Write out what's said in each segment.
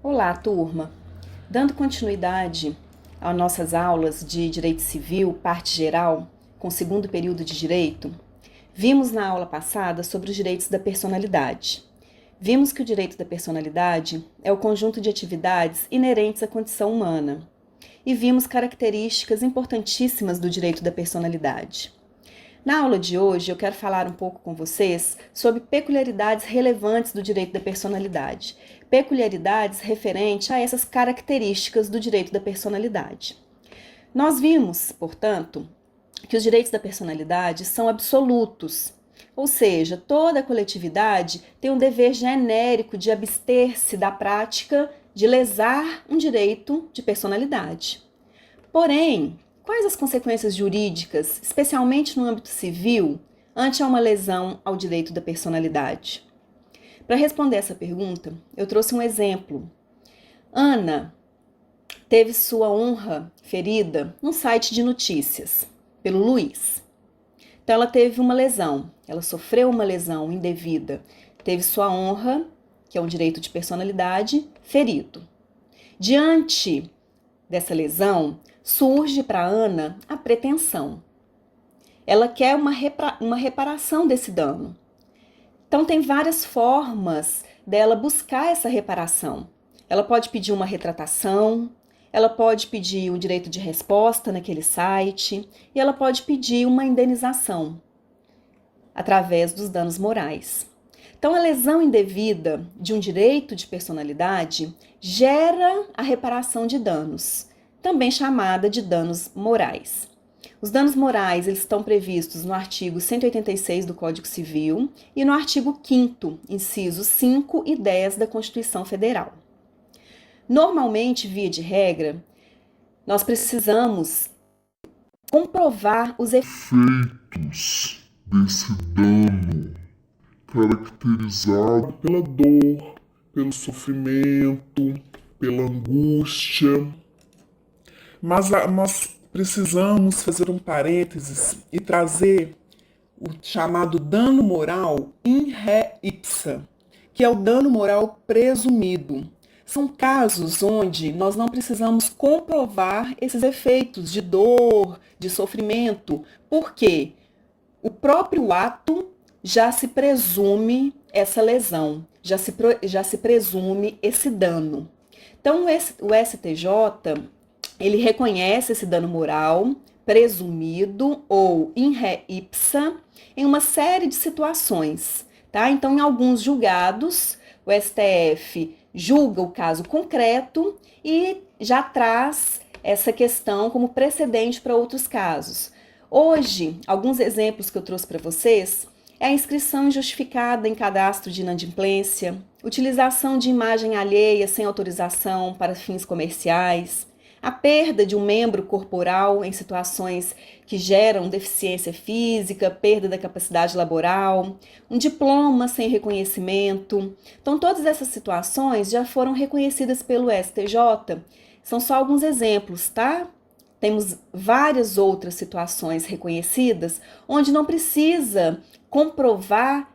Olá, turma! Dando continuidade às nossas aulas de Direito Civil, parte geral, com o segundo período de Direito, vimos na aula passada sobre os direitos da personalidade. Vimos que o direito da personalidade é o conjunto de atividades inerentes à condição humana. E vimos características importantíssimas do direito da personalidade. Na aula de hoje, eu quero falar um pouco com vocês sobre peculiaridades relevantes do direito da personalidade. Peculiaridades referentes a essas características do direito da personalidade. Nós vimos, portanto, que os direitos da personalidade são absolutos, ou seja, toda a coletividade tem um dever genérico de abster-se da prática de lesar um direito de personalidade. Porém, quais as consequências jurídicas, especialmente no âmbito civil, ante uma lesão ao direito da personalidade? Para responder essa pergunta, eu trouxe um exemplo. Ana teve sua honra ferida num site de notícias, pelo Luiz. Então ela teve uma lesão, ela sofreu uma lesão indevida, teve sua honra, que é um direito de personalidade, ferido. Diante dessa lesão, surge para Ana a pretensão. Ela quer uma reparação desse dano. Então, tem várias formas dela buscar essa reparação. Ela pode pedir uma retratação, ela pode pedir o direito de resposta naquele site e ela pode pedir uma indenização através dos danos morais. Então, a lesão indevida de um direito de personalidade gera a reparação de danos, também chamada de danos morais. Os danos morais eles estão previstos no artigo 186 do Código Civil e no artigo 5º, incisos 5 e 10 da Constituição Federal. Normalmente, via de regra, nós precisamos comprovar os efeitos desse dano, caracterizado pela dor, pelo sofrimento, pela angústia. Mas nós precisamos fazer um parênteses e trazer o chamado dano moral in re ipsa, que é o dano moral presumido. São casos onde nós não precisamos comprovar esses efeitos de dor, de sofrimento, porque o próprio ato já se presume essa lesão, já se presume esse dano. Então, o STJ, ele reconhece esse dano moral presumido ou in re ipsa em uma série de situações, tá? Então, em alguns julgados, o STF julga o caso concreto e já traz essa questão como precedente para outros casos. Hoje, alguns exemplos que eu trouxe para vocês é a inscrição injustificada em cadastro de inadimplência, utilização de imagem alheia sem autorização para fins comerciais, a perda de um membro corporal em situações que geram deficiência física, perda da capacidade laboral, um diploma sem reconhecimento. Então, todas essas situações já foram reconhecidas pelo STJ. São só alguns exemplos, tá? Temos várias outras situações reconhecidas onde não precisa comprovar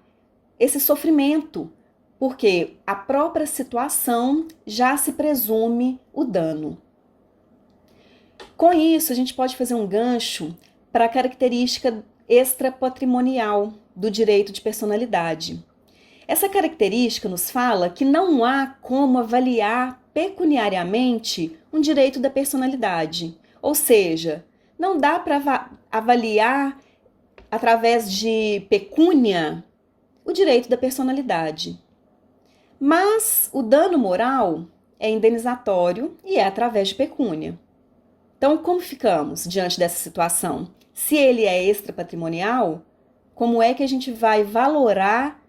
esse sofrimento, porque a própria situação já se presume o dano. Com isso, a gente pode fazer um gancho para a característica extrapatrimonial do direito de personalidade. Essa característica nos fala que não há como avaliar pecuniariamente um direito da personalidade, ou seja, não dá para avaliar através de pecúnia o direito da personalidade. Mas o dano moral é indenizatório e é através de pecúnia. Então, como ficamos diante dessa situação? Se ele é extrapatrimonial, como é que a gente vai valorar,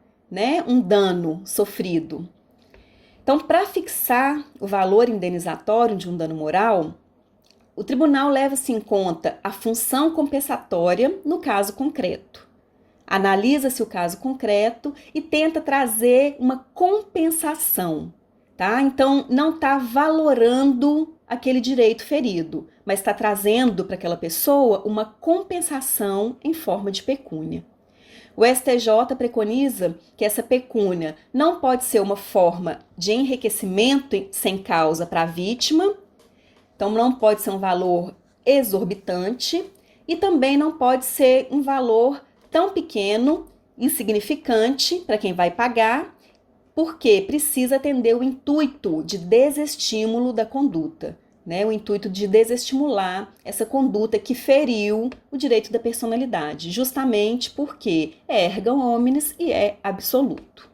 um dano sofrido? Então, para fixar o valor indenizatório de um dano moral, o tribunal leva-se em conta a função compensatória no caso concreto. Analisa-se o caso concreto e tenta trazer uma compensação, tá? Então, não está valorando aquele direito ferido, mas está trazendo para aquela pessoa uma compensação em forma de pecúnia. O STJ preconiza que essa pecúnia não pode ser uma forma de enriquecimento sem causa para a vítima, então não pode ser um valor exorbitante e também não pode ser um valor tão pequeno, insignificante para quem vai pagar, porque precisa atender o intuito de desestímulo da conduta, né? O intuito de desestimular essa conduta que feriu o direito da personalidade, justamente porque é erga omnes e é absoluto.